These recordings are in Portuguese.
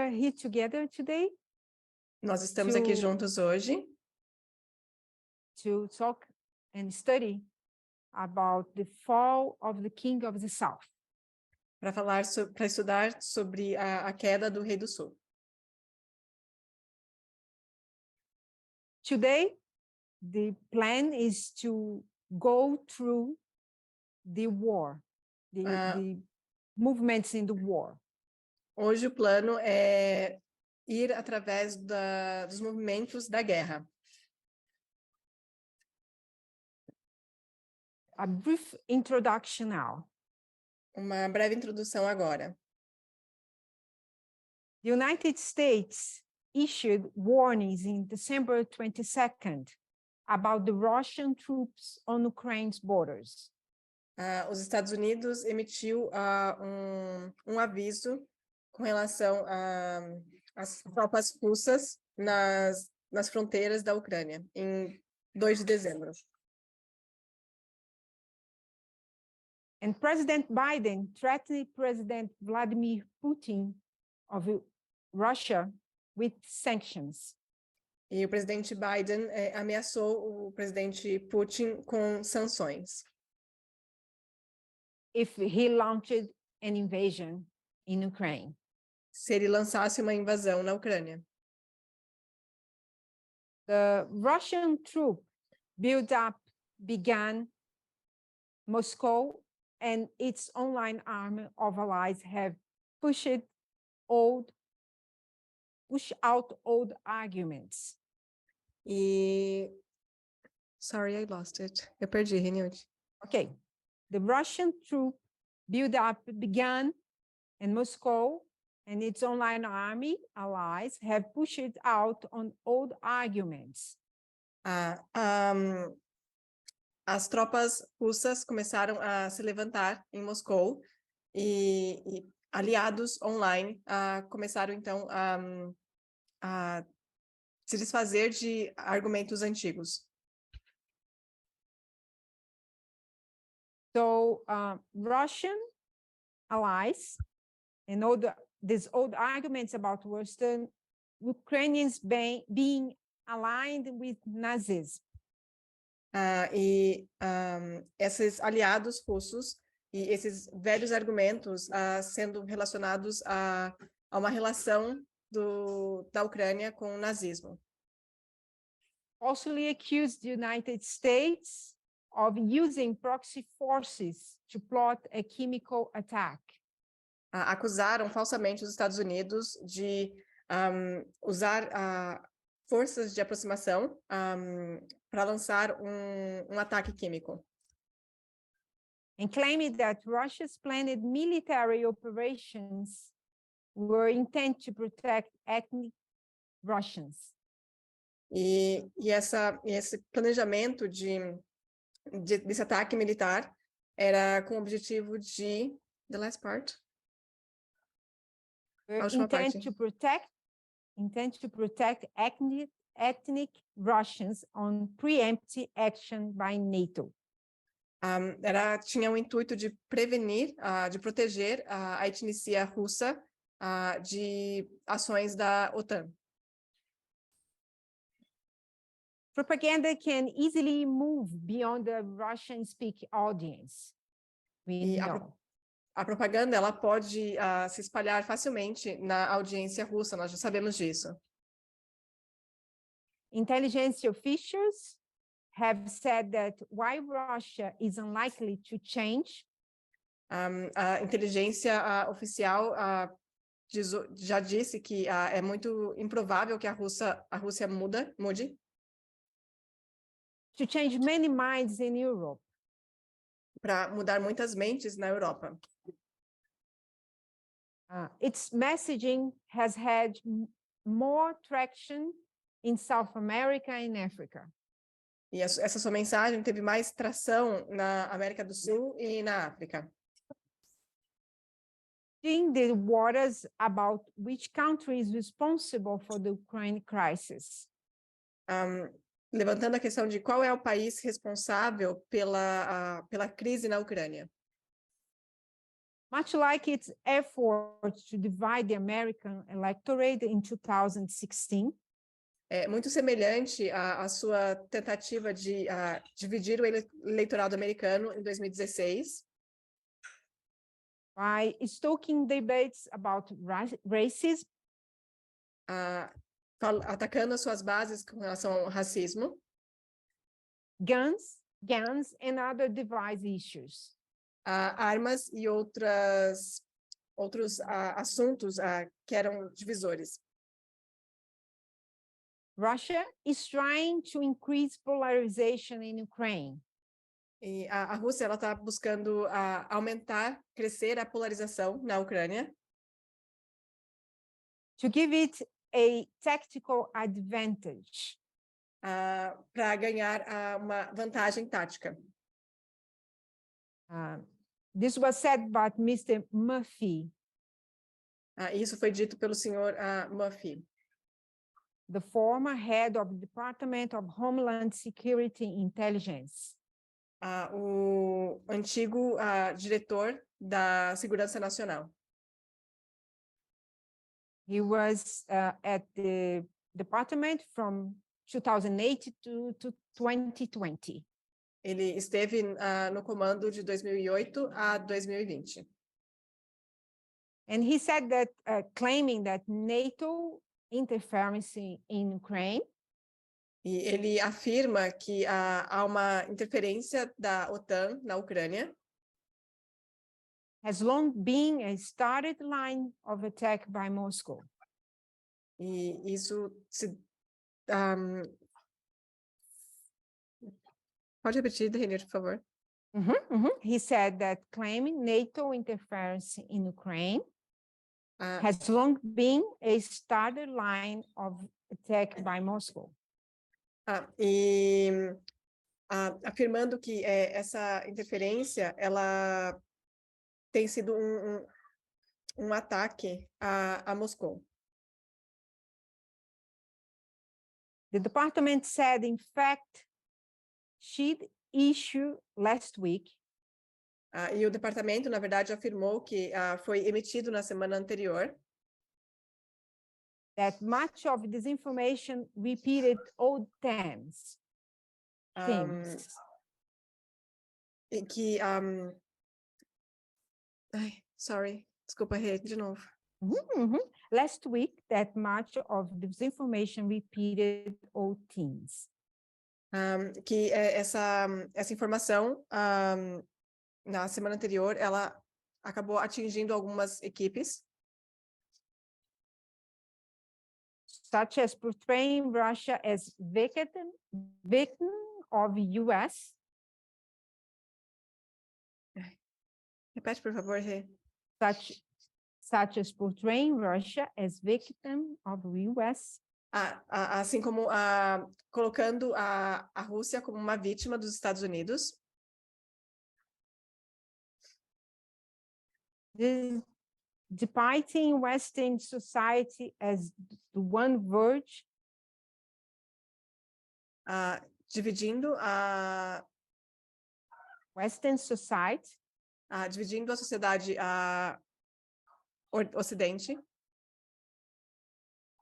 are here together today Nós estamos aqui juntos hoje to talk and study about the fall of the King of the South. para estudar sobre a queda do Rei do Sul. Today, the plan is to go through the war, the movements in the war. Hoje o plano é ir através dos movimentos da guerra. A brief introduction now. Uma breve introdução agora. The United States issued warnings in December 22nd about the Russian troops on Ukraine's borders. Os Estados Unidos emitiu um aviso com relação às tropas russas nas fronteiras da Ucrânia, em 2 de dezembro. And President Biden threatened President Vladimir Putin of Russia with sanctions. E o presidente Biden ameaçou o presidente Putin com sanções. If he launched an invasion in Ukraine. Se ele lançasse uma invasão na Ucrânia. The Russian troop build-up began. Moscow and its online army of allies have pushed out old arguments. Sorry, I lost it. Eu perdi, Renilde. Okay. The Russian troop build-up began, and Moscow and its online army allies have pushed out on old arguments. As tropas russas começaram a se levantar em Moscou e aliados online começaram então a se desfazer de argumentos antigos. So Russian allies and these old arguments about Ukrainians being aligned with Nazism. Esses aliados russos e esses velhos argumentos sendo relacionados a uma relação da Ucrânia com o nazismo. Falsely accused the United States of using proxy forces to plot a chemical attack. Acusaram falsamente os Estados Unidos de usar forças de aproximação para lançar um ataque químico. And claiming that Russia's planned military operations were intended to protect ethnic Russians. E esse planejamento desse ataque militar era com o objetivo de... The last part? Intend to protect ethnic Russians on preemptive action by NATO. Tinha o intuito de prevenir, de proteger a etnia russa de ações da OTAN. Propaganda can easily move beyond the Russian-speaking audience. A propaganda ela pode se espalhar facilmente na audiência russa, nós já sabemos disso. Intelligence officials have said that while Russia is unlikely to change, a inteligência oficial já disse que é muito improvável que a Rússia mude. To change many minds in Europe. Para mudar muitas mentes na Europa. Its messaging has had more traction in South America and Africa. E essa sua mensagem teve mais tração na América do Sul e na África. In the waters about which country is responsible for the Ukraine crisis. Levantando a questão de qual é o país responsável pela crise na Ucrânia. Much like its effort to divide the American electorate in 2016, É muito semelhante à sua tentativa de dividir o eleitorado americano em 2016, by stoking debates about racism, atacando as suas bases com relação ao racismo, guns, and other device issues. Armas e outros assuntos que eram divisores. Russia is trying to increase polarization in Ukraine. E a Rússia ela está buscando crescer a polarização na Ucrânia, to give it a tactical advantage. Para ganhar uma vantagem tática. This was said by Mr. Murphy. Isso foi dito pelo senhor Murphy, the former head of the Department of Homeland Security Intelligence. O antigo diretor da Segurança Nacional. He was at the department from 2008 to 2020. Ele esteve no comando de 2008 a 2020. And he said that, claiming that NATO interference in Ukraine. E ele afirma que há uma interferência da OTAN na Ucrânia. Has long been a started line of attack by Moscow. E isso pode repetir, Renilde, por favor. He said that claiming NATO interference in Ukraine has long been a started line of attack by Moscow. Afirmando que essa interferência ela tem sido um ataque a Moscou. The department said, in fact, she'd issue last week. E o departamento, na verdade, afirmou que foi emitido na semana anterior. That much of this information repeated old themes. E que sorry, desculpa, de novo. Last week, that much of this information repeated old themes. Que essa informação na semana anterior ela acabou atingindo algumas equipes. Such as portraying Russia as victim of U.S. Repete, por favor, Rê. Such as portraying Russia as victim of U.S. Assim como colocando a Rússia como uma vítima dos Estados Unidos. Depicting Western society as the one verge. Dividindo a Western society. Dividindo a sociedade ocidente.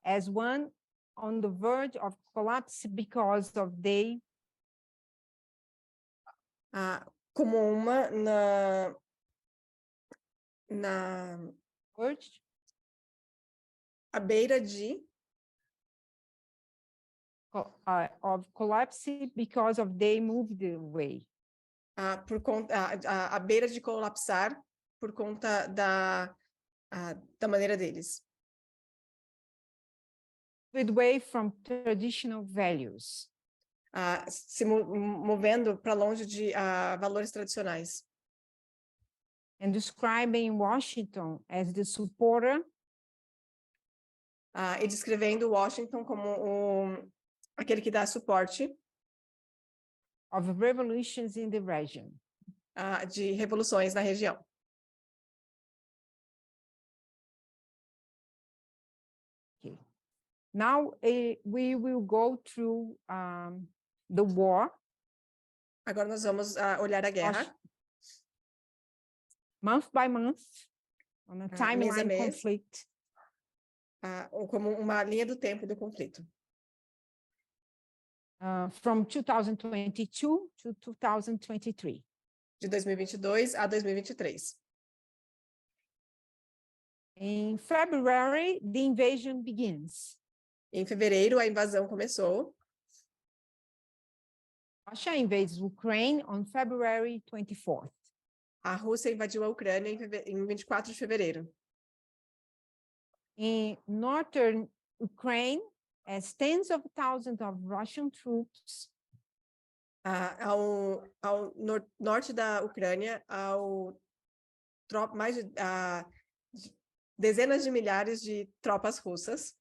As one on the verge of collapse because of they. Como uma na verge. À beira de of collapse because of they moved away. Por conta à beira de colapsar por conta da maneira deles. Away from traditional values. Se movendo para longe de valores tradicionais. And describing Washington as the supporter. E descrevendo Washington como aquele que dá suporte. Of revolutions in the region. De revoluções na região. Okay. Now we will go through the war. Agora nós vamos olhar a guerra. month by month, on a mês a timeline mês. conflict. Ou como uma linha do tempo do conflito. From 2022 to 2023. De 2022 a 2023. In February, the invasion begins. Em fevereiro, a invasão começou. Russia invades Ukraine on February 24th. A Rússia invadiu a Ucrânia em 24 de fevereiro. In northern Ukraine, as tens of thousands of Russian troops Ao norte da Ucrânia, dezenas de milhares de tropas russas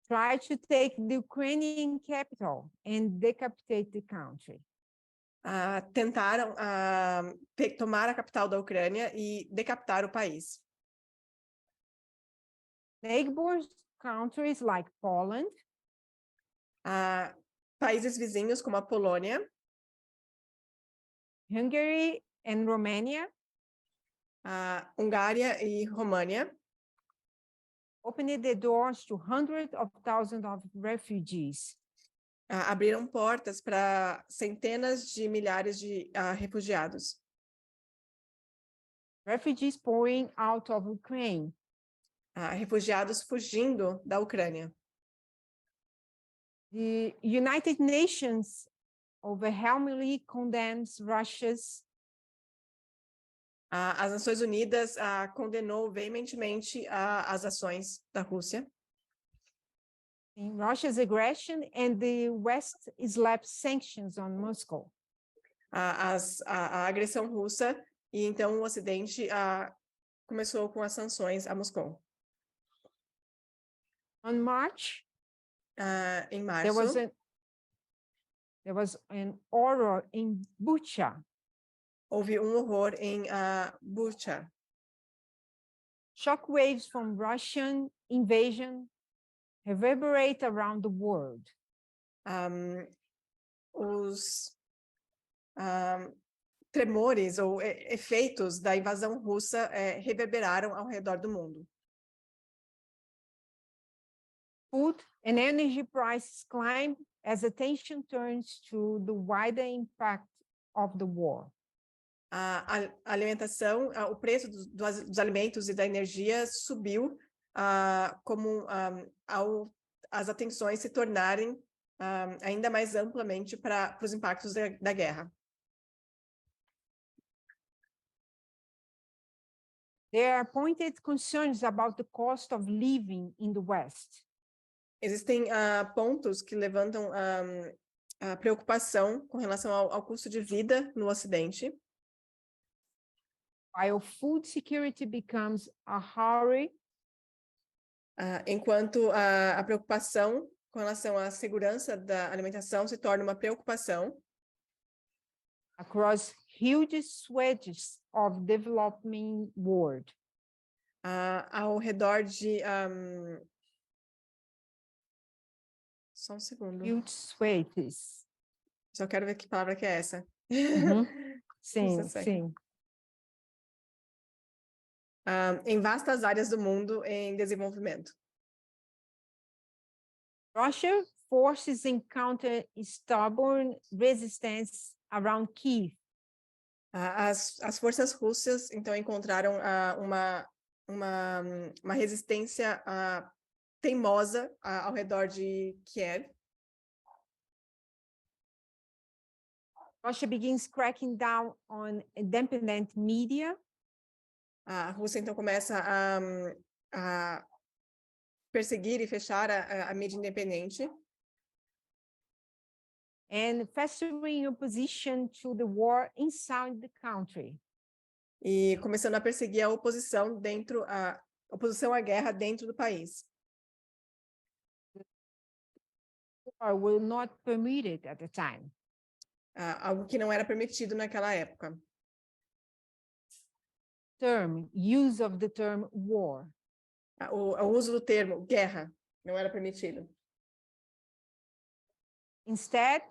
try to take the Ukrainian capital and decapitate the country. tentaram tomar a capital da Ucrânia e decapitar o país. Neighbor countries like Poland, Países vizinhos como a Polônia, Hungary, and Romania a Hungária e România opened the doors to hundreds of thousands of refugees. Abriram portas para centenas de milhares de refugiados. Refugees pouring out of Ukraine. Refugiados fugindo da Ucrânia. The United Nations overwhelmingly condemns Russia's As Nações Unidas condenou veementemente as ações da Rússia. in Russia's aggression, and the West slapped sanctions on Moscow. A agressão russa, e então o Ocidente começou com as sanções a Moscou. On March, Em there março, was an horror in Bucha. houve horror em Bucha. Shockwaves from Russian invasion reverberate around the world. Os tremores ou efeitos da invasão russa reverberaram ao redor do mundo. Food and energy prices climb as attention turns to the wider impact of the war. A alimentação, o preço dos alimentos e da energia subiu como as atenções se tornarem ainda mais amplamente para os impactos da guerra. There are pointed concerns about the cost of living in the West. Existem pontos que levantam a preocupação com relação ao custo de vida no Ocidente. While food security becomes a hurry, enquanto a preocupação com relação à segurança da alimentação se torna uma preocupação across huge swathes of developing world. Ao redor de só um segundo. Huge swathes. Só quero ver que palavra que é essa. Sim, sim. Em vastas áreas do mundo em desenvolvimento. Russia forces encounter stubborn resistance around Kyiv. As forças russas, então, encontraram uma resistência teimosa ao redor de Kiev. Russia begins cracking down on independent media. A Rússia, então, começa a perseguir e fechar a mídia independente. And festering opposition to the war inside the country. E começando a perseguir a oposição à guerra dentro do país. War were not permitted at the time. Algo que não era permitido naquela época. Use of the term war. O uso do termo guerra não era permitido. Instead,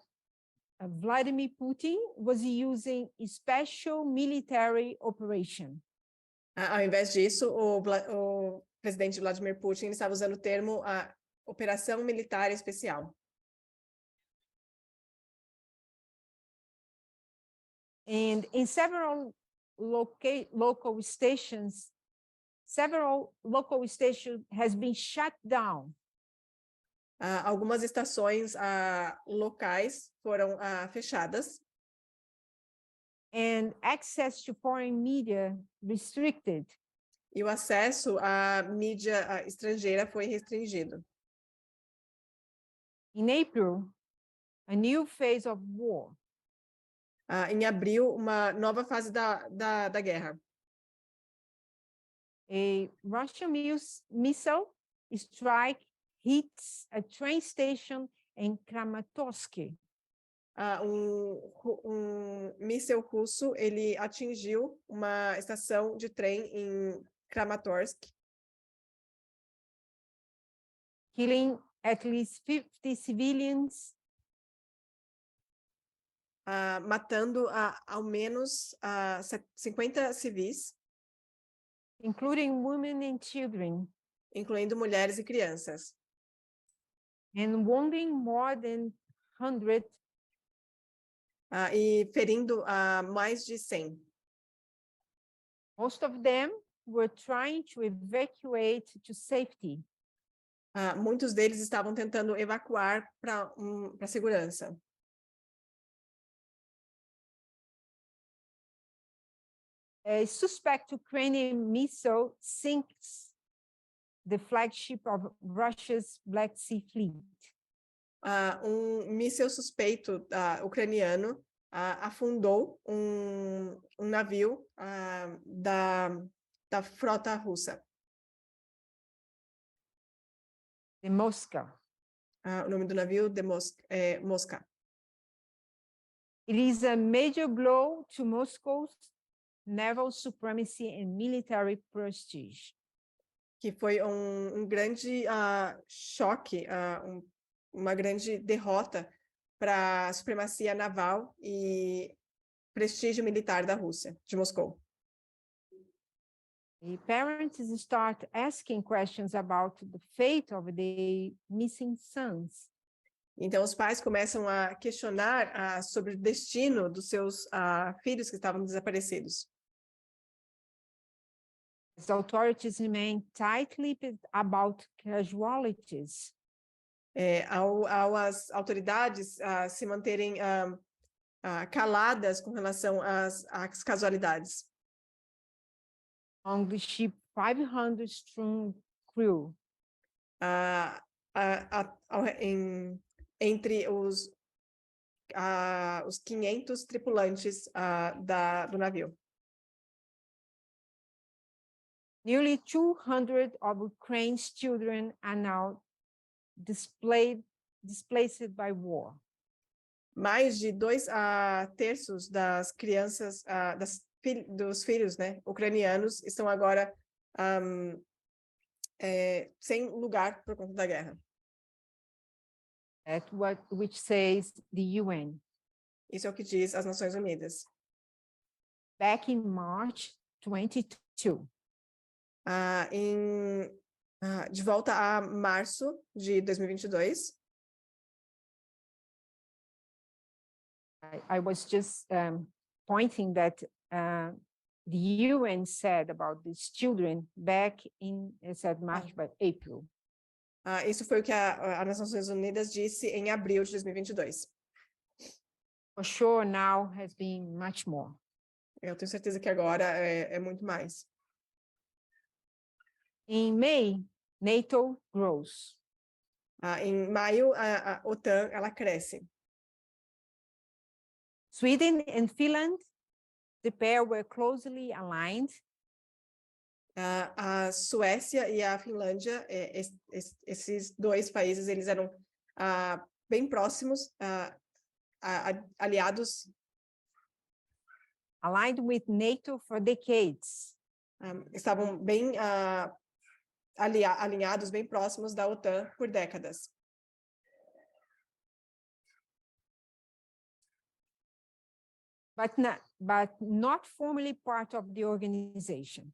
Vladimir Putin was using a special military operation. Ao invés disso, o presidente Vladimir Putin estava usando o termo operação militar especial. And in several local stations has been shut down. Algumas estações locais foram fechadas. And access to foreign media restricted. E o acesso à mídia estrangeira foi restringido. In April, a new phase of war. Em abril, uma nova fase da guerra. A Russian missile strike hits a train station in Kramatorsk. Míssil russo ele atingiu uma estação de trem em Kramatorsk, killing at least 50 civilians, matando ao menos 50 civis, including women and children, incluindo mulheres e crianças, and wounding more than 100. E ferindo mais de 100. Most of them were trying to evacuate to safety. Muitos deles estavam tentando evacuar para segurança. A suspect Ukrainian missile sinks the flagship of Russia's Black Sea Fleet. Míssil suspeito ucraniano afundou um navio da frota russa. The Moscow. O nome do navio é Mosca. It is a major blow to Moscow's naval supremacy and military prestige. Que foi um grande choque, uma grande derrota para a supremacia naval e prestígio militar da Rússia, de Moscou. The parents start asking questions about the fate of their missing sons. Então, os pais começam a questionar sobre o destino dos seus filhos que estavam desaparecidos. As authorities remain tight-lipped about casualties. As autoridades se manterem caladas com relação às casualidades. On the ship 500-strong crew. Entre os 500 tripulantes do navio. Nearly 200 of Ukraine's children are now displaced by war. Mais de 2 terços das crianças, dos filhos, né, ucranianos estão agora sem lugar por conta da guerra. Which says the UN. Isso é o que diz as Nações Unidas. Back in March 22. De volta a março de 2022. I was just pointing that the UN said about these children back in, it said March, but April. Isso foi o que as Nações Unidas disse em abril de 2022. For sure, now has been much more. Eu tenho certeza que agora é muito mais. In May, NATO grows. Em maio, a OTAN ela cresce. Sweden and Finland, the pair were closely aligned. A Suécia e a Finlândia, esses dois países, eles eram bem próximos, aliados. Aligned with NATO for decades. Estavam bem alinhados, bem próximos da OTAN por décadas. but not formally part of the organization.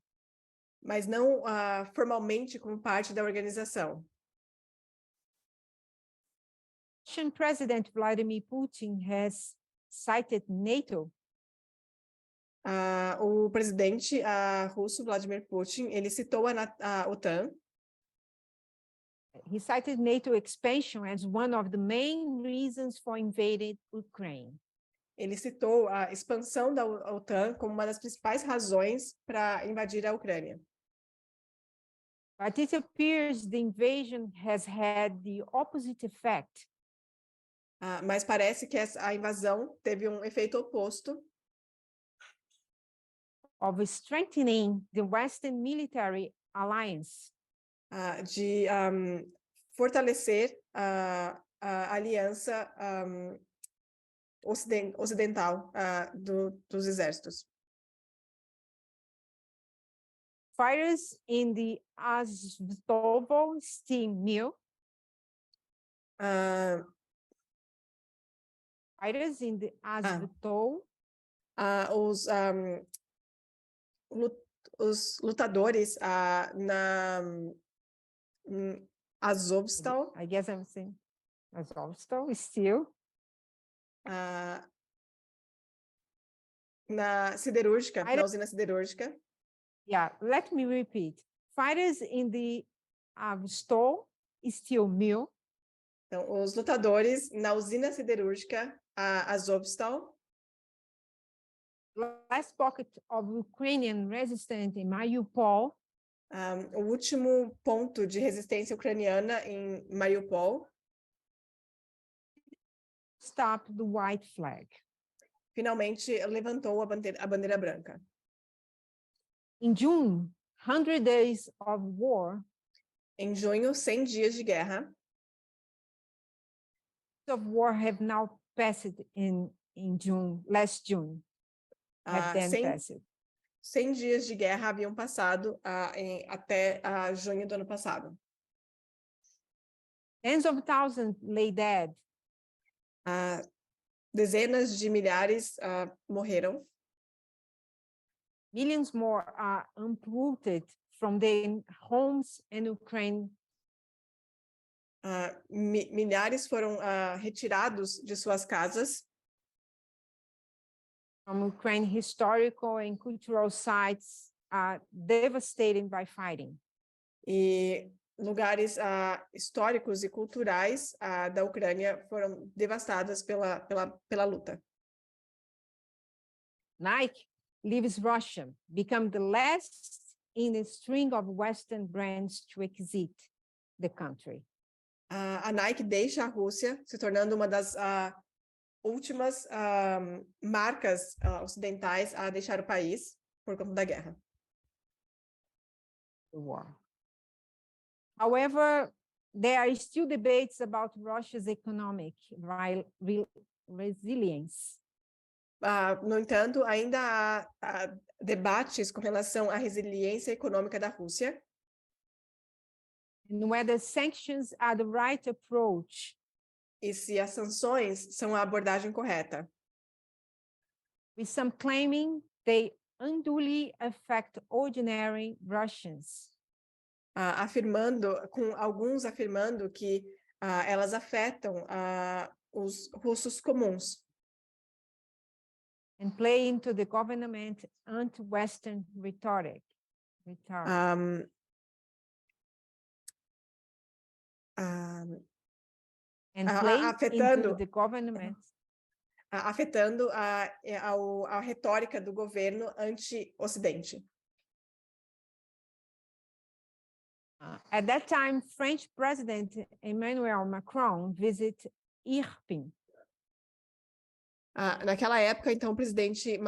Mas não formalmente como parte da organização. Russian President Vladimir Putin has cited NATO O presidente russo, Vladimir Putin, ele citou a OTAN. He cited NATO expansion as one of the main reasons for invading Ukraine. Ele citou a expansão da OTAN como uma das principais razões para invadir a Ucrânia. But it appears the invasion has had the opposite effect. Mas parece que a invasão teve um efeito oposto. Of strengthening the Western military alliance. De fortalecer a aliança ocidental dos exércitos. Fires in the Azovstal steam mill. Fires in the Azovstal. Os lutadores na Azovstal. I guess I'm saying Azovstal still. Na siderúrgica, na usina siderúrgica. Yeah, let me repeat. Fighters in the Azovstal steel mill. Então, os lutadores na usina siderúrgica, a Azovstal. Last pocket of Ukrainian resistance in Mariupol. O último ponto de resistência ucraniana em Mariupol. Stop the white flag. Finalmente levantou a bandeira branca. In June, 100 days of war. Em junho, 100 dias de guerra. Of war have now passed in June, last June. 100 dias de guerra haviam passado até junho do ano passado. Tens of thousands lay dead. Dezenas de milhares morreram. Millions more are uprooted from their homes in Ukraine. Milhares foram retirados de suas casas. From Ukraine, historical and cultural sites are devastated by fighting. E lugares históricos e culturais da Ucrânia foram devastadas pela luta. Nike leaves Russia, become the last in a string of Western brands to exit the country. A Nike deixa a Rússia, se tornando uma das últimas marcas ocidentais a deixar o país por conta da guerra. The war. However, there are still debates about Russia's economic resilience. No entanto, ainda há debates com relação à resiliência econômica da Rússia. And whether sanctions are the right approach. E se as sanções são a abordagem correta. With some claiming they unduly affect ordinary Russians. Com alguns afirmando que elas afetam os russos comuns. And play into the government anti-Western rhetoric. And play into the government. Afetando a retórica do governo anti-Ocidente. At that time, French President Emmanuel Macron visited Irpin. Naquela época, então, o presidente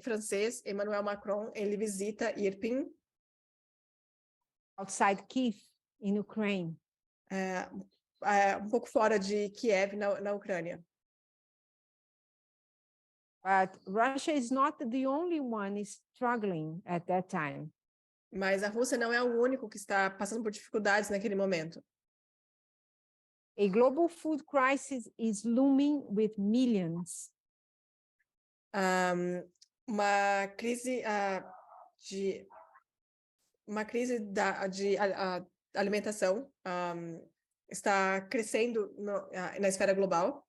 francês Emmanuel Macron, ele visita Irpin. Outside Kiev, in Ukraine. Um pouco fora de Kiev, na Ucrânia. But Russia is not the only one struggling at that time. Mas a Rússia não é o único que está passando por dificuldades naquele momento. A global food crisis is looming with millions. uma crise de alimentação está crescendo na esfera global.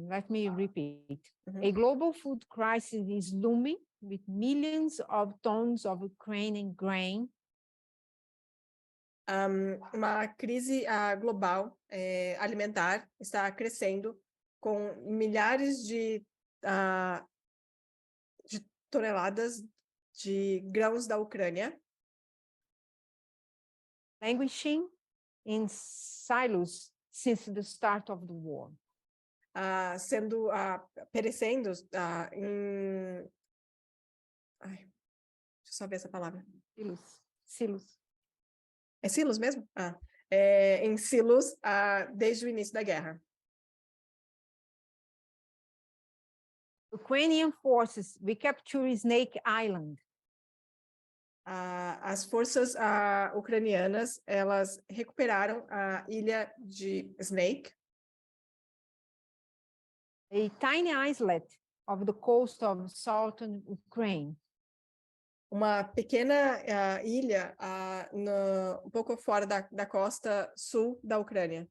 Let me repeat. Uhum. A global food crisis is looming with millions of tons of Ukrainian grain. Uma crise global alimentar está crescendo com milhares de toneladas de grãos da Ucrânia Languishing in silos since the start of the war. sendo perecendo em... Ai, deixa eu só ver essa palavra. Silos. É silos mesmo? Em silos desde o início da guerra. Ukrainian forces recapture Snake Island. As forças ucranianas, elas recuperaram a ilha de Snake, a tiny islet of the coast of southern Ukraine. Uma pequena ilha um pouco fora da costa sul da Ucrânia.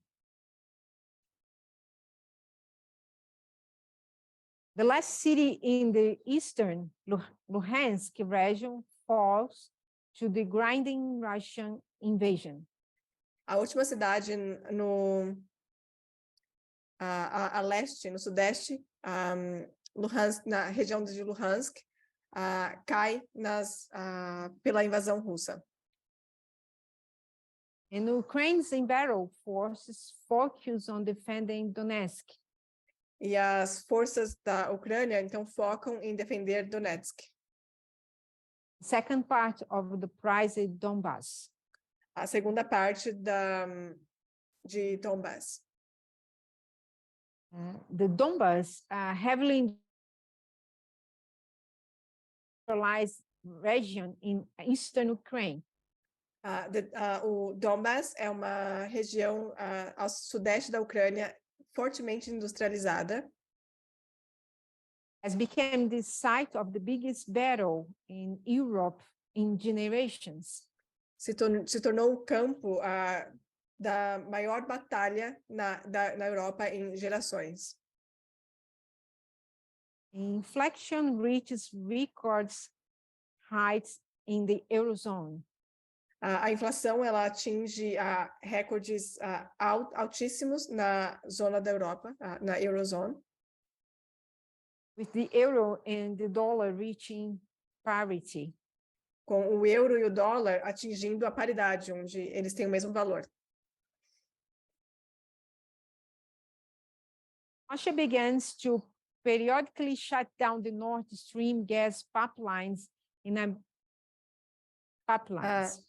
The last city in the eastern Luhansk region falls to the grinding Russian invasion. A última cidade a leste, no sudeste, Luhansk, na região de Luhansk, cai pela invasão russa. And Ukraine's embattled forces focus on defending Donetsk. E as forças da Ucrânia, então, focam em defender Donetsk. Second part of the prized Donbass. A segunda parte de Donbass. The Donbass, heavily industrialized region in eastern Ukraine. O Donbass é uma região ao sudeste da Ucrânia fortemente industrializada. Has become the site of the biggest battle in Europe in generations. Se tornou o campo da maior batalha na Europa em gerações. Inflation reaches records heights in the Eurozone. A inflação ela atinge recordes altíssimos na zona da Europa, na Eurozone. With the euro and the dollar reaching parity. Com o euro e o dólar atingindo a paridade, onde eles têm o mesmo valor. Russia begins to periodically shut down the Nord Stream gas pipelines in a pipelines.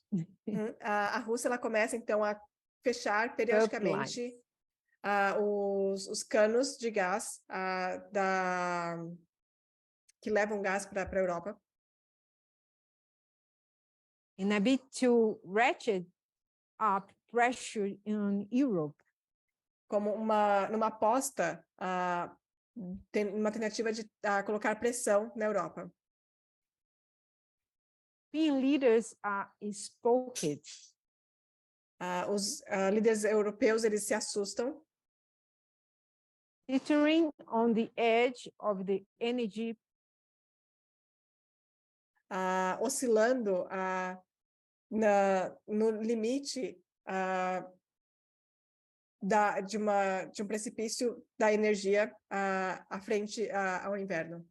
A Rússia ela começa então a fechar periodicamente os canos de gás que levam gás para a Europa. In a bid to ratchet up pressure in Europe. Como numa aposta, uma tentativa de colocar pressão na Europa. European leaders are spooked. Os líderes europeus eles se assustam. Teetering on the edge of the energy. Oscilando no limite de um precipício da energia à frente ao inverno.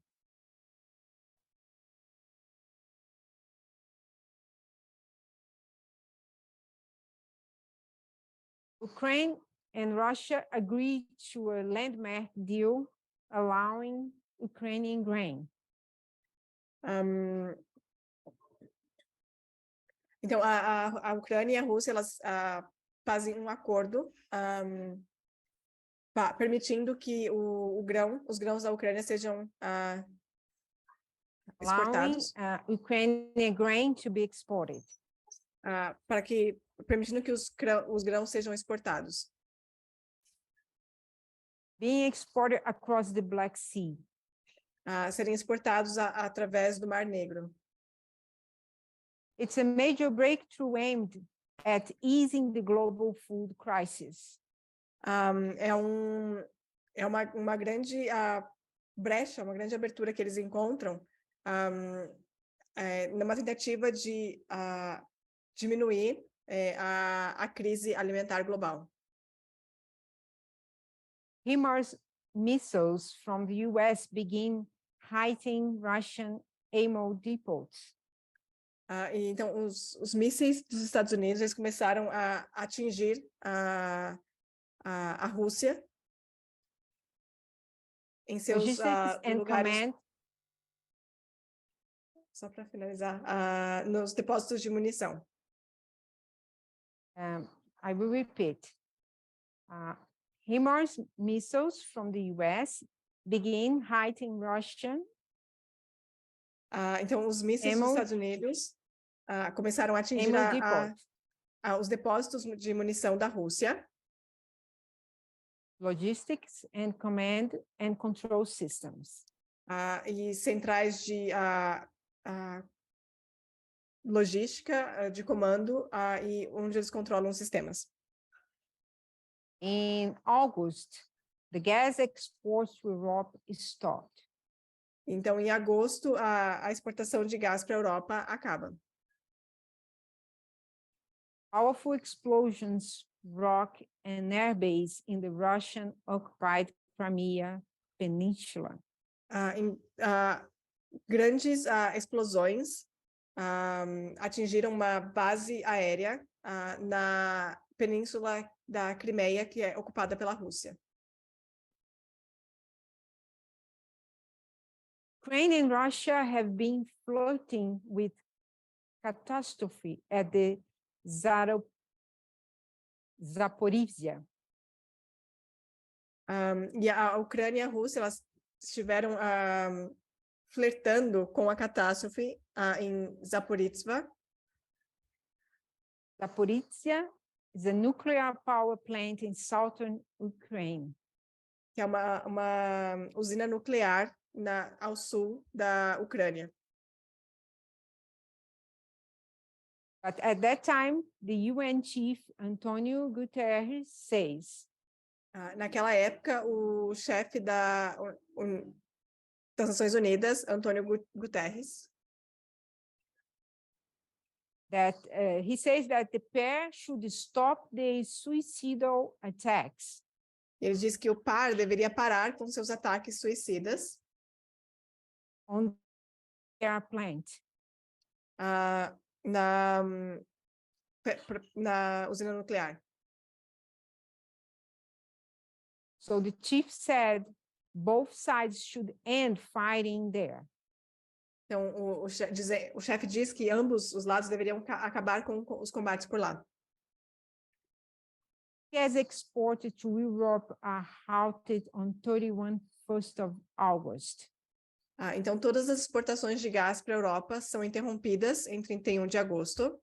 Ukraine and Russia agreed to a landmark deal allowing Ukrainian grain. Então, a Ucrânia e a Rússia elas fazem um acordo permitindo que os grãos da Ucrânia sejam exportados. Ukrainian grain to be exported. Permitindo que os grãos sejam exportados. being exported across the Black Sea. a serem exportados através do Mar Negro. It's a major breakthrough aimed at easing the global food crisis. É uma grande brecha, uma grande abertura que eles encontram numa tentativa de diminuir a crise alimentar global. HIMARS missiles from the US begin hitting Russian ammo depots. Então, os mísseis dos Estados Unidos eles começaram a atingir a Rússia em seus Logistics and lugares. command. Só para finalizar, nos depósitos de munição. I will repeat. HIMARS missiles from the US begin hitting Russian. Então, os mísseis dos Estados Unidos começaram a atingir os depósitos de munição da Rússia. Logistics and command and control systems. E centrais de logística, de comando, e onde eles controlam os sistemas. In August, the gas exports to Europe stopped. Então, em agosto, a exportação de gás para a Europa acaba. Powerful explosions rock an airbase in the Russian-occupied Crimea Peninsula. Grandes explosões atingiram uma base aérea na península da Crimeia, que é ocupada pela Rússia. Ukraine and Russia have been flirting with catastrophe at the Zaporizhia. E a Ucrânia e a Rússia elas estiveram flertando com a catástrofe em Zaporizhia. Zaporizhia is a nuclear power plant in southern Ukraine. Que é uma usina nuclear ao sul da Ucrânia. But at that time, the UN chief, Antonio Guterres, says, naquela época, o chefe das Nações Unidas, Antônio Guterres, he says that the pair should stop the suicidal attacks. Ele diz que o par deveria parar com seus ataques suicidas on their plant. Na usina nuclear. So the chief said both sides should end fighting there. Então, o chefe diz que ambos os lados deveriam acabar com os combates por lá. Gas exported to Europe are halted on 1st of August. Então, todas as exportações de gás para a Europa são interrompidas em 31 de agosto.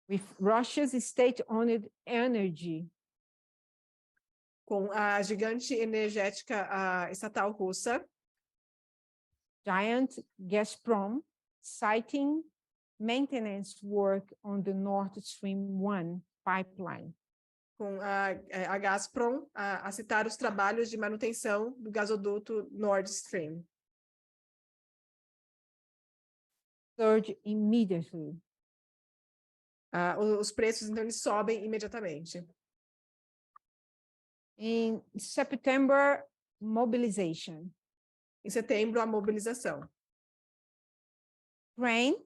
With Russia's state-owned energy. Com a gigante energética estatal russa. Giant Gazprom, citing maintenance work on the Nord Stream 1 pipeline. Com a Gazprom a citar os trabalhos de manutenção do gasoduto Nord Stream. Surge immediately. Os preços, então, eles sobem imediatamente. In September, mobilization. Em setembro, a mobilização. Ukraine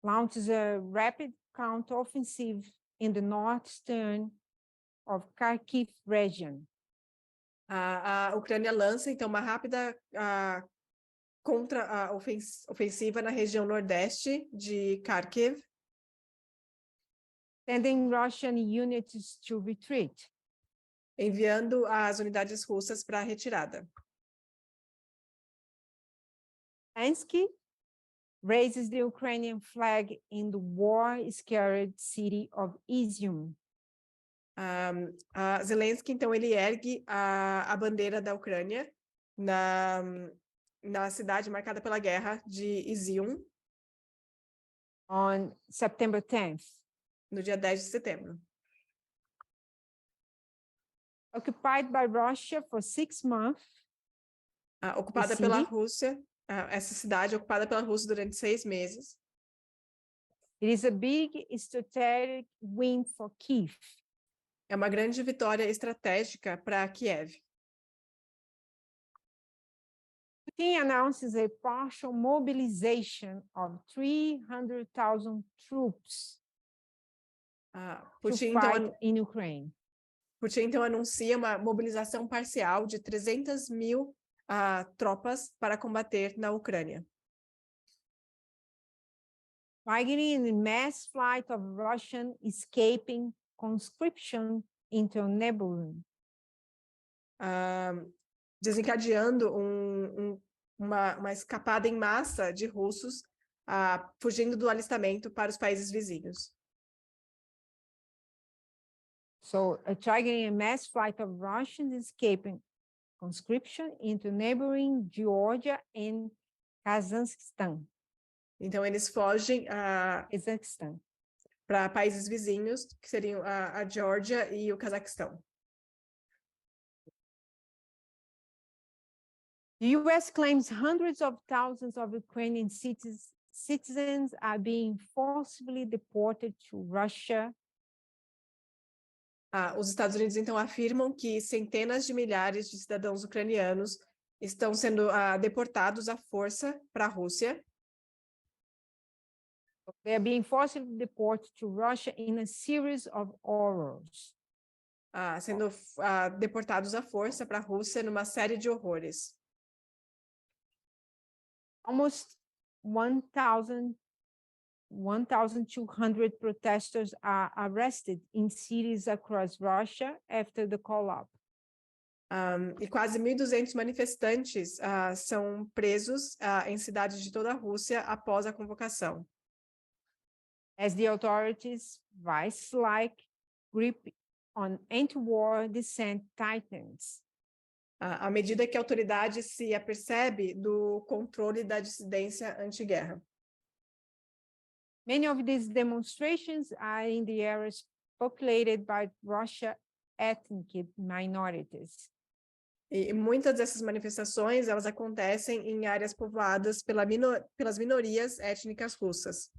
launches a rapid counteroffensive in the northeastern of Kharkiv region. A Ucrânia lança, então, uma rápida ofensiva na região nordeste de Kharkiv. Sending Russian units to retreat. Enviando as unidades russas para a retirada. Zelensky raises the Ukrainian flag in the war-scared city of Izium. Zelensky, então, ele ergue a bandeira da Ucrânia na cidade marcada pela guerra de Izium, on September 10th. no dia 10 de setembro. Occupied by Russia for 6 months, Ocupada city. pela Rússia, essa cidade ocupada pela Rússia durante 6 meses. It is a big strategic win for Kyiv. É uma grande vitória estratégica para Kiev. Putin announces a partial mobilization of 300,000 troops to fight in Ukraine. Putin, então, anuncia uma mobilização parcial de 300.000 tropas para combater na Ucrânia. Targeting the mass flight of Russian escaping conscription into neighboring. Desencadeando uma escapada em massa de russos fugindo do alistamento para os países vizinhos. So, targeting a mass flight of Russians escaping conscription into neighboring Georgia and Kazakhstan. Então, eles fogem Kazakhstan. para países vizinhos, que seriam a Geórgia e o Cazaquistão. The US claims hundreds of thousands of Ukrainian citizens are being forcibly deported to Russia. Os Estados Unidos, então, afirmam que centenas de milhares de cidadãos ucranianos estão sendo deportados à força para a Rússia. They are being forcibly deported to Russia in a series of horrors. Sendo deportados à força para a Rússia numa série de horrores. Almost 1,200 protesters are arrested in cities across Russia after the call-up. E quase 1.200 manifestantes são presos em cidades de toda a Rússia após a convocação. As the authorities' vice-like grip on anti-war dissent tightens. À medida que a autoridade se apercebe do controle da dissidência anti-guerra. Many of these demonstrations are in the areas populated by Russian ethnic minorities. E muitas dessas manifestações, elas acontecem em áreas povoadas pelas minorias étnicas russas.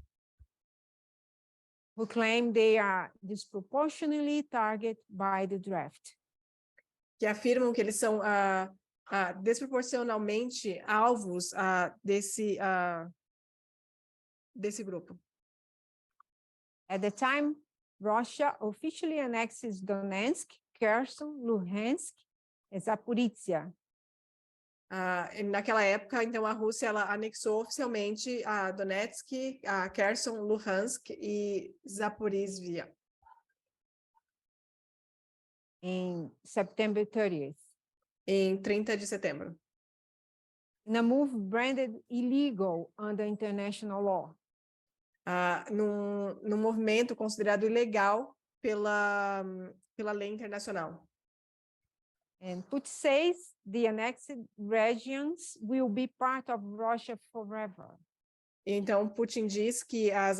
Who claim they are disproportionately targeted by the draft. Que afirmam que eles são desproporcionalmente alvos desse grupo. At the time, Russia officially annexes Donetsk, Kherson, Luhansk, and Zaporizhia. Naquela época, então, a Rússia ela anexou oficialmente a Donetsk, a Kherson, Luhansk e Zaporizhia. In September 30th. Em 30 de setembro. In a move branded illegal under international law. Num movimento considerado ilegal pela lei internacional. And Putin says the annexed regions will be part of Russia forever. Então, Putin diz que as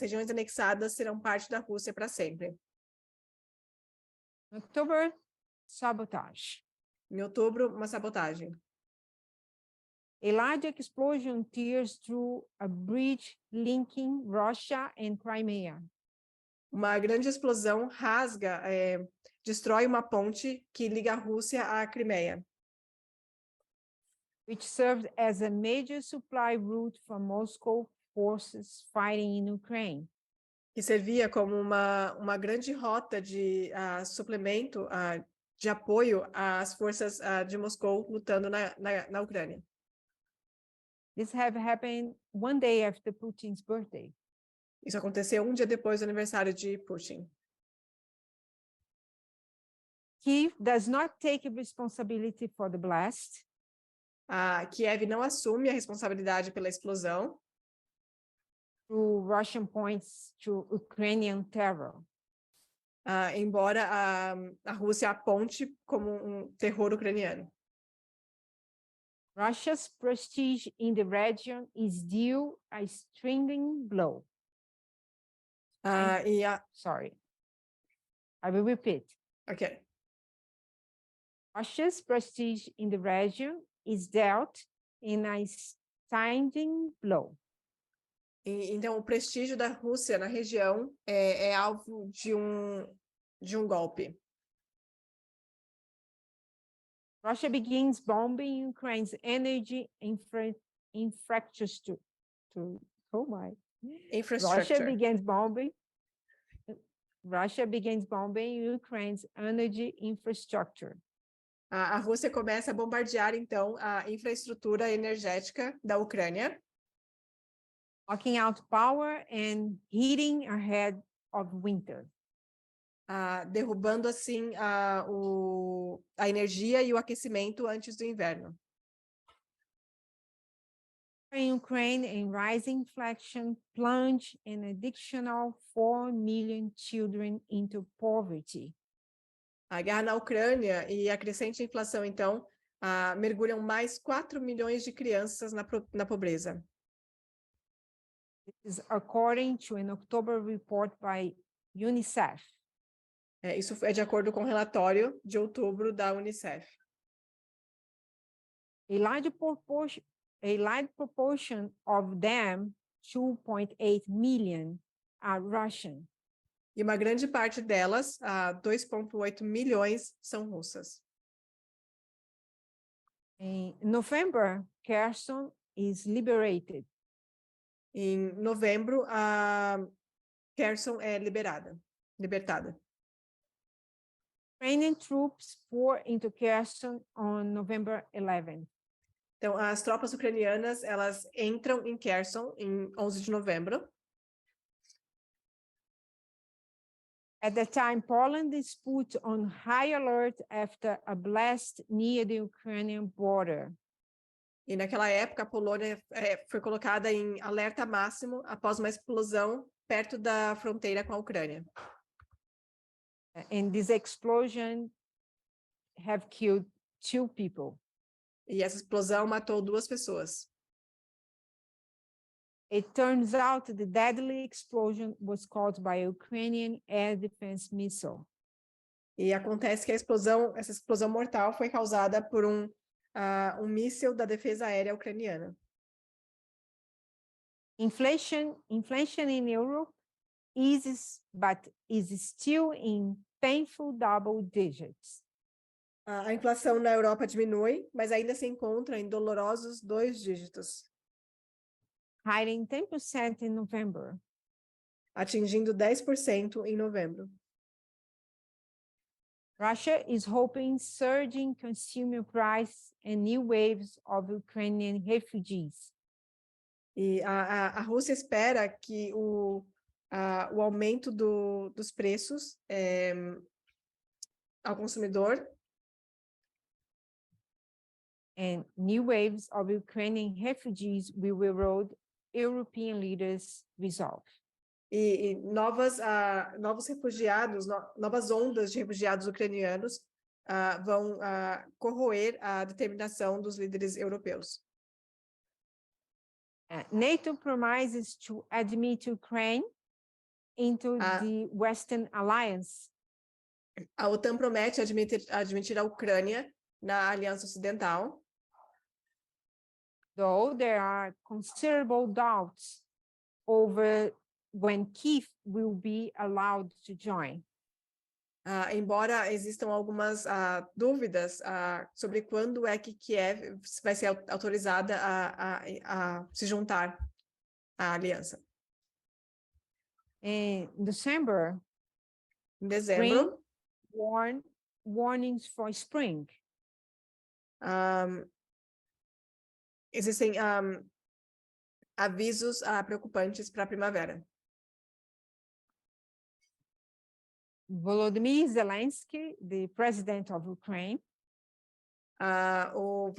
regiões anexadas serão parte da Rússia para sempre. In October, sabotage. Em outubro, uma sabotagem. A large explosion tears through a bridge linking Russia and Crimea. Uma grande explosão destrói uma ponte que liga a Rússia à Crimeia. Which served as a major supply route for Moscow forces fighting in Ukraine. Que servia como uma grande rota de suplemento, de apoio às forças de Moscou lutando na Ucrânia. This have happened one day after Putin's birthday. Isso aconteceu um dia depois do aniversário de Putin. Kyiv does not take responsibility for the blast. Kiev não assume a responsabilidade pela explosão. Through Russian points to Ukrainian terror. embora a Rússia aponte como um terror ucraniano. Russia's prestige in the region is due a stinging blow. Sorry, I will repeat. Ok. Russia's prestige in the region is dealt in a stinging blow. Então, o prestígio da Rússia na região é alvo de um golpe. Russia begins bombing Ukraine's energy infrastructure. Oh my. Infrastructure. Russia begins bombing Ukraine's energy infrastructure. A Rússia começa a bombardear, então, a infraestrutura energética da Ucrânia, Locking out power and heating ahead of winter. derrubando, assim, a energia e o aquecimento antes do inverno. In Ukraine, and rising inflation plunge an additional 4 million children into poverty. A guerra na Ucrânia e a crescente inflação, então, mergulham mais 4 milhões de crianças na pobreza. This is according to an October report by UNICEF. Isso é de acordo com o relatório de outubro da UNICEF. A large proportion of them, 2.8 million, are Russian. E uma grande parte delas, 2,8 milhões, são russas. In November, Kherson is liberated. Em novembro, Kherson é libertada. Ukrainian troops pour into Kherson on November 11th. Então, as tropas ucranianas, elas entram em Kherson em 11 de novembro. At the time, Poland is put on high alert after a blast near the Ukrainian border. E naquela época, a Polônia foi colocada em alerta máximo após uma explosão perto da fronteira com a Ucrânia. And this explosion have killed 2 people. E essa explosão matou 2 pessoas. It turns out the deadly explosion was caused by a Ukrainian air defense missile. E acontece que essa explosão mortal foi causada por um míssil da defesa aérea ucraniana. Inflation in Europe eases, but is still in painful double digits. A inflação na Europa diminui, mas ainda se encontra em dolorosos 2 dígitos. Hiding 10% in November. Atingindo 10% em novembro. Russia is hoping surging consumer price and new waves of Ukrainian refugees. E a Rússia espera que o aumento dos preços ao consumidor and new waves of Ukrainian refugees will erode European leaders' resolve. E novos refugiados, novas ondas de refugiados ucranianos vão corroer a determinação dos líderes europeus. NATO promises to admit Ukraine into the Western Alliance. A OTAN promete admitir a Ucrânia na Aliança Ocidental. Though there are considerable doubts over when Kyiv will be allowed to join. Embora existam algumas dúvidas sobre quando é que Kiev vai ser autorizada a se juntar à aliança. In Em dezembro, dezembro, warnings for spring. Existem avisos preocupantes para a primavera. Volodymyr Zelensky, the president of Ukraine, O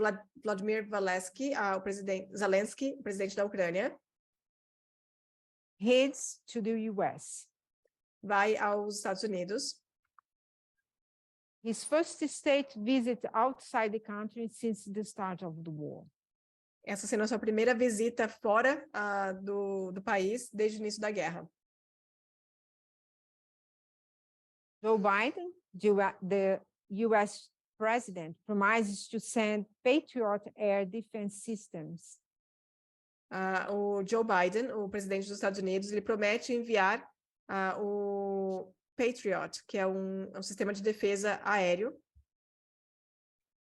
Vladimir Zelensky, o presidente da Ucrânia, heads to the US. vai aos Estados Unidos. His first state visit outside the country since the start of the war. Essa sendo a sua primeira visita fora do país desde o início da guerra. Joe Biden, the U.S. president, promises to send Patriot air defense systems. O Joe Biden, o presidente dos Estados Unidos, ele promete enviar o Patriot, que é um sistema de defesa aéreo,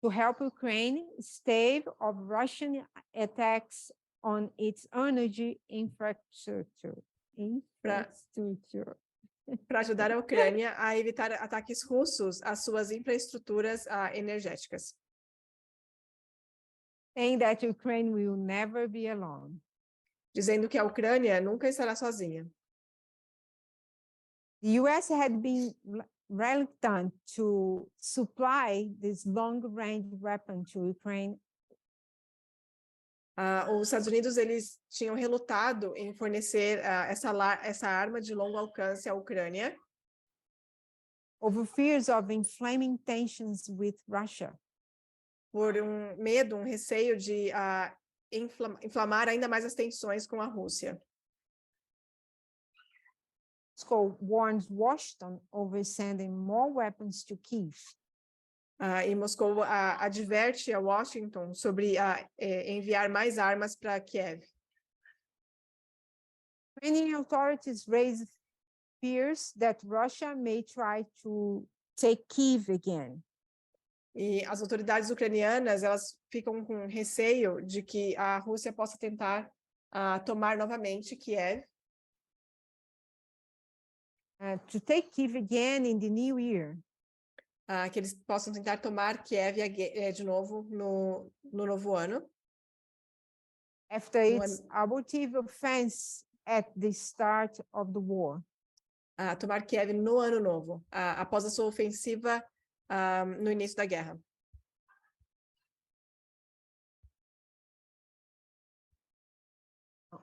to help Ukraine stave off Russian attacks on its energy infrastructure. Para ajudar a Ucrânia a evitar ataques russos às suas infraestruturas energéticas. Saying that Ukraine will never be alone. Dizendo que a Ucrânia nunca estará sozinha. The U.S. had been reluctant to supply this long-range weapon to Ukraine. Os Estados Unidos eles tinham relutado em fornecer essa arma de longo alcance à Ucrânia. Over fears of inflaming tensions with Russia. Por medo, receio de inflamar ainda mais as tensões com a Rússia. Moscow warns Washington over sending more weapons to Kyiv. E Moscou adverte a Washington sobre enviar mais armas para Kiev. Many authorities raise fears that Russia may try to take Kyiv again. E as autoridades ucranianas elas ficam com receio de que a Rússia possa tentar tomar novamente Kiev. To take Kyiv again in the new year. Que eles possam tentar tomar Kiev de novo no novo ano. After its abortive offense at the start of the war. Tomar Kiev no ano novo, após a sua ofensiva no início da guerra.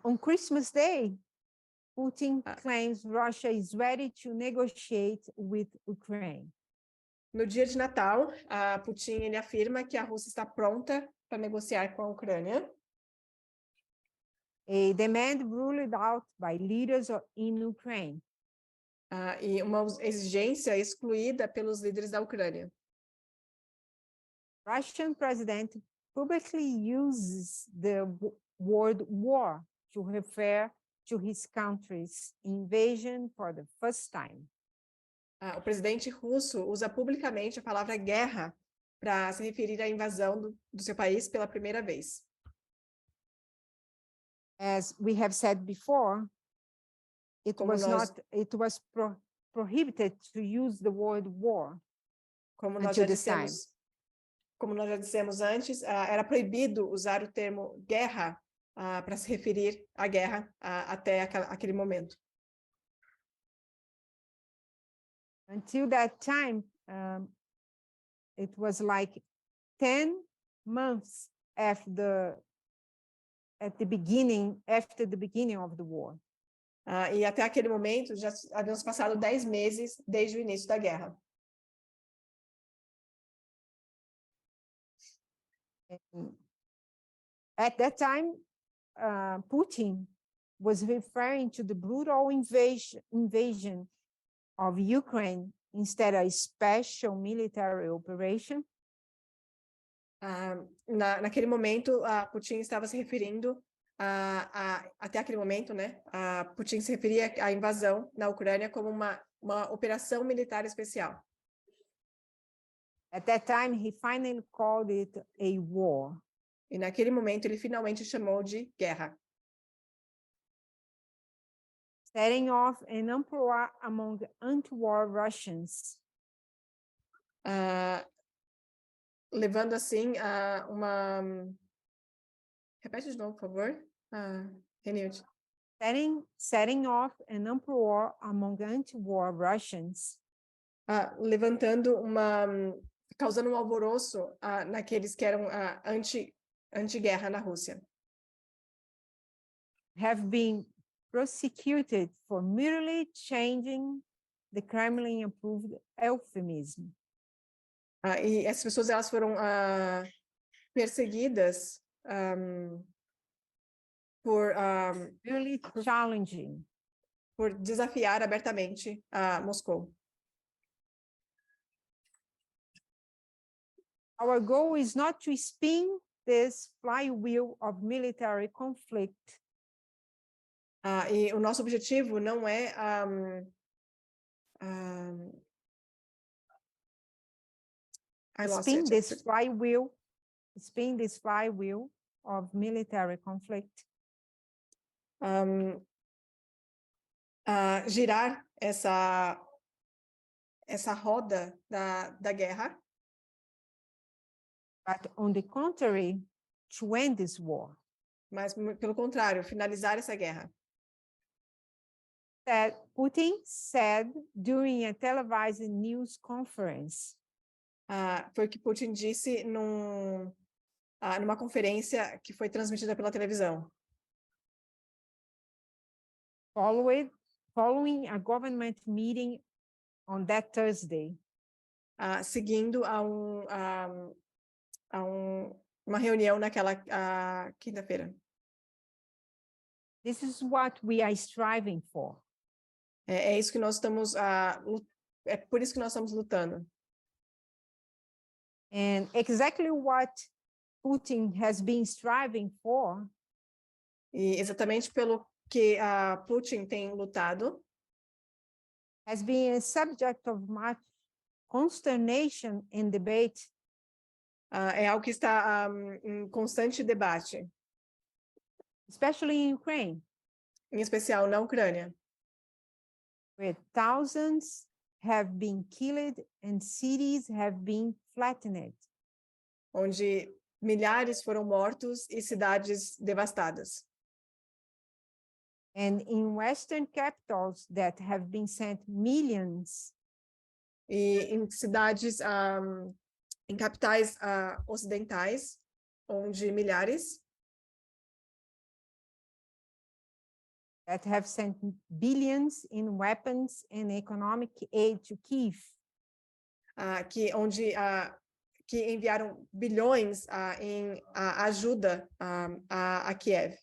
On Christmas Day, Putin claims Russia is ready to negotiate with Ukraine. No dia de Natal, Putin ele afirma que a Rússia está pronta para negociar com a Ucrânia. A demand ruled out by leaders in Ukraine. E uma exigência excluída pelos líderes da Ucrânia. Russian president publicly uses the word war to refer to his country's invasion for the first time. O presidente russo usa publicamente a palavra guerra para se referir à invasão do seu país pela primeira vez. As we have said before, it was prohibited to use the word war. Como nós já dissemos antes, era proibido usar o termo guerra para se referir à guerra até aquele momento. Until that time, it was like 10 months after the beginning of the war. E até aquele momento já havíamos passado 10 meses desde o início da guerra. At that time, Putin was referring to the brutal invasion of Ukraine instead of a special military operation. Naquele momento, Putin estava se referindo até aquele momento, né? Putin se referia à invasão na Ucrânia como uma operação militar especial. At that time, he finally called it a war. E naquele momento, ele finalmente chamou de guerra. Setting off an uproar among anti-war Russians. Levando assim uma... Repete de novo, por favor, Renilde. Setting off an uproar among anti-war Russians. Causando um alvoroço naqueles que eram anti-guerra na Rússia. Have been prosecuted for merely changing the Kremlin approved euphemism. E essas pessoas elas foram perseguidas por Really challenging. por desafiar abertamente a Moscou. Our goal is not to spin this flywheel of military conflict, E o nosso objetivo não é I lost spin it. this flywheel of military conflict, girar essa roda da guerra, but on the contrary, to end this war. mas pelo contrário, finalizar essa guerra. That Putin said during a televised news conference. Foi o que Putin disse numa conferência que foi transmitida pela televisão. Following a government meeting on that Thursday. Seguindo uma reunião naquela quinta-feira. This is what we are striving for. É isso que nós estamos é por isso que nós estamos lutando. And exactly what Putin has been striving for. E exatamente pelo que Putin tem lutado. Has been a subject of much consternation and debate. É algo que está em constante debate. Especially in Ukraine. Em especial na Ucrânia. Where thousands have been killed and cities have been flattened. Onde milhares foram mortos e cidades devastadas. And in Western capitals that have been sent millions. E em cidades, em capitais ocidentais, onde milhares that have sent billions in weapons and economic aid to Kyiv. Que enviaram bilhões em ajuda a Kiev.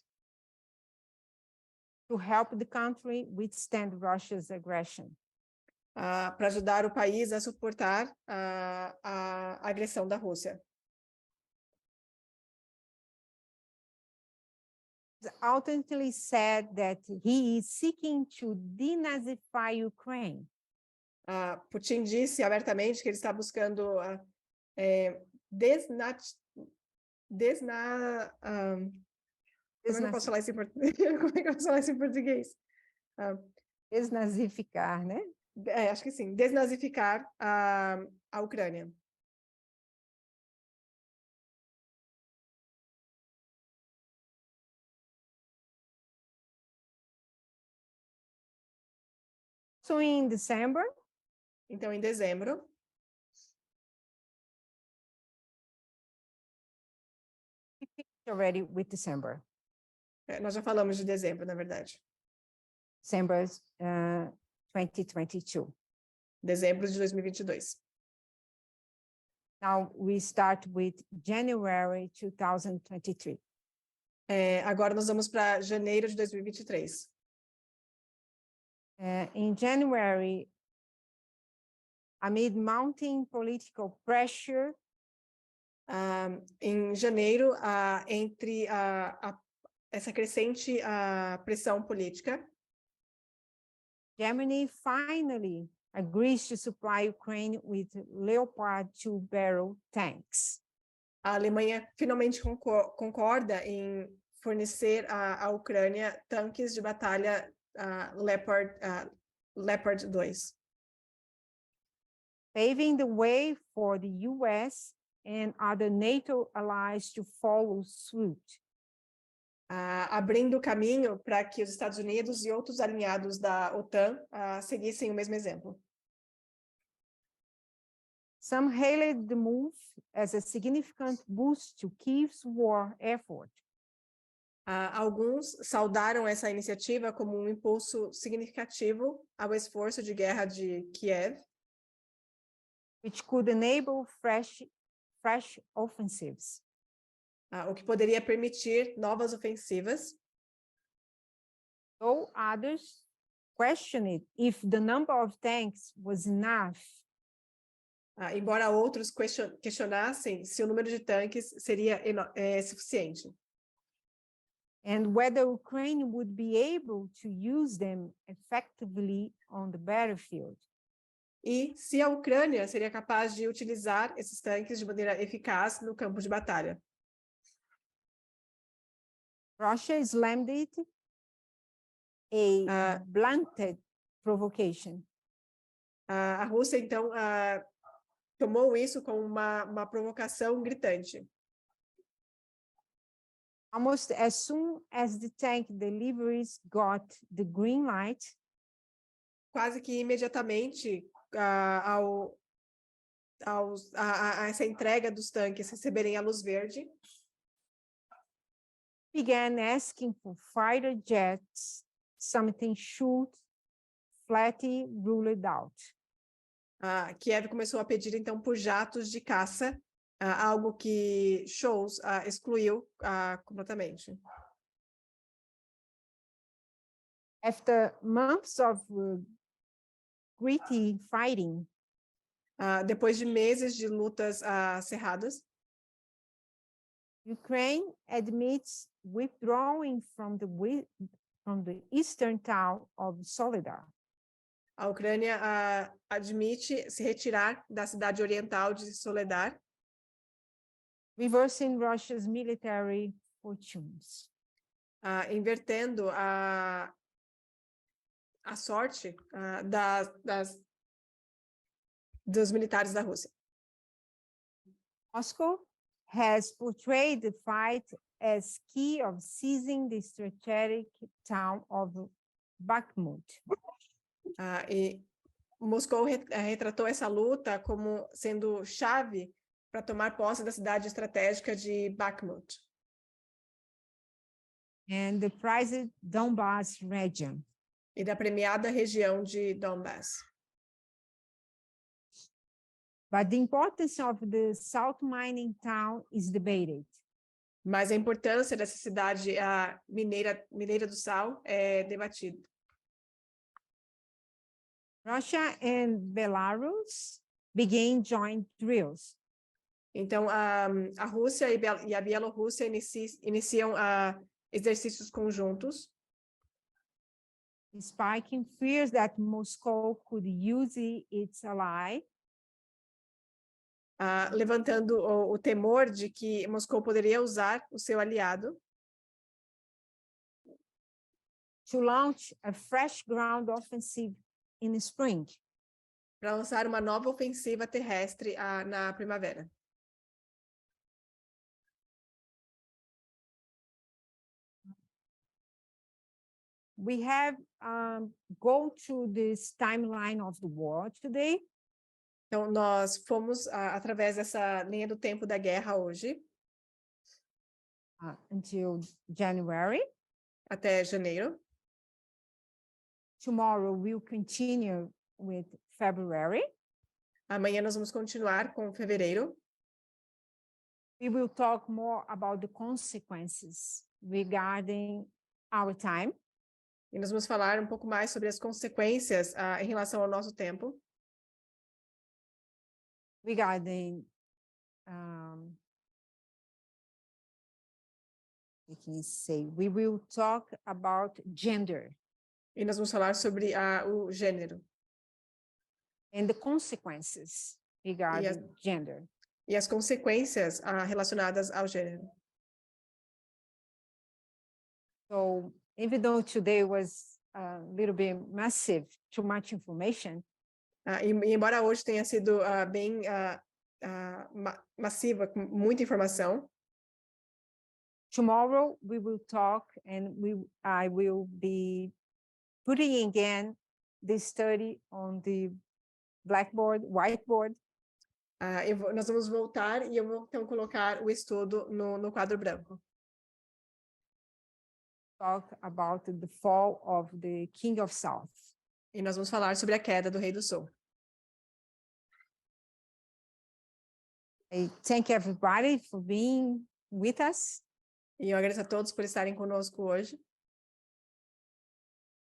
To help the country withstand Russia's aggression. Para ajudar o país a suportar a agressão da Rússia. Ultimately said that he is seeking to denazify Ukraine. Putin disse abertamente que ele está buscando como é que eu posso falar isso em português? Como é que eu posso falar isso em português? Desnazificar, né? Acho que sim. Desnazificar a Ucrânia. So in December. Então, em dezembro. Already with December. Nós já falamos de dezembro, na verdade. December 2022. Dezembro de 2022. Now we start with January 2023. Agora nós vamos para janeiro de 2023. In January, amid mounting political pressure, em janeiro, entre essa crescente pressão política, Germany finally agrees to supply Ukraine with Leopard 2 barrel tanks. A Alemanha finalmente concorda em fornecer à Ucrânia tanques de batalha Leopard 2. Paving the way for the US and other NATO allies to follow suit. Abrindo o caminho para que os Estados Unidos e outros alinhados da OTAN seguissem o mesmo exemplo. Some hailed the move as a significant boost to Kyiv's war effort. Alguns saudaram essa iniciativa como um impulso significativo ao esforço de guerra de Kiev, which could enable fresh offensives. o que poderia permitir novas ofensivas, Though others questioned if the number of tanks was enough. Embora outros questionassem se o número de tanques seria suficiente. And whether Ukraine would be able to use them effectively on the battlefield. E se a Ucrânia seria capaz de utilizar esses tanques de maneira eficaz no campo de batalha. Russia slammed it a blunted provocation. A Rússia, então, tomou isso como uma provocação gritante. Almost as soon as the tank deliveries got the green light, quase que imediatamente a essa entrega dos tanques receberem a luz verde, began asking for fighter jets, something should flatly ruled out. Kiev começou a pedir então por jatos de caça, algo que Scholz excluiu completamente. After months of gritty fighting, depois de meses de lutas acirradas, Ukraine admits withdrawing from the eastern town of Soledar. A Ucrânia admite se retirar da cidade oriental de Soledar, reversing Russia's military fortunes. Invertendo a sorte dos militares da Rússia. Moscow has portrayed the fight as key of seizing the strategic town of Bakhmut. E Moscou retratou essa luta como sendo chave para tomar posse da cidade estratégica de Bakhmut. And the prized Donbas region. E da premiada região de Donbass. But the importance of the salt mining town is debated. Mas a importância dessa cidade mineira do sal é debatida. Russia and Belarus began joint drills. Então, a Rússia e a Bielorrússia iniciam exercícios conjuntos, spiking fears that Moscow could use its ally levantando o temor de que Moscou poderia usar o seu aliado to launch a fresh ground offensive in spring. Para lançar uma nova ofensiva terrestre na primavera. We have go through this timeline of the war today. Então, nós fomos através dessa linha do tempo da guerra hoje. Until January. Até janeiro. Tomorrow we'll continue with February. Amanhã nós vamos continuar com fevereiro. We will talk more about the consequences regarding our time. E nós vamos falar um pouco mais sobre as consequências em relação ao nosso tempo. Regarding we will talk about gender. E nós vamos falar sobre o gênero. And the consequences regarding gender. E as consequências relacionadas ao gênero. So, even though today was a little bit massive, too much information. E embora hoje tenha sido bem massiva, com muita informação. Tomorrow we will talk and I will be putting again the study on the whiteboard. Nós vamos voltar e eu vou então colocar o estudo no quadro branco. talk about the fall of the King of South. E nós vamos falar sobre a queda do Rei do Sul. I thank everybody for being with us, E eu agradeço a todos por estarem conosco hoje.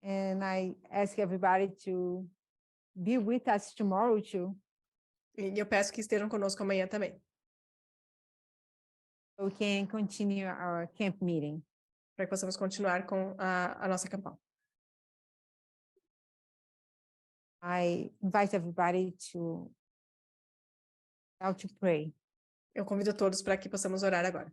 and I ask everybody to be with us tomorrow too. E eu peço que estejam conosco amanhã também, So we can continue our camp meeting. para que possamos continuar com a nossa campal. I invite everybody to pray. Eu convido todos para que possamos orar agora.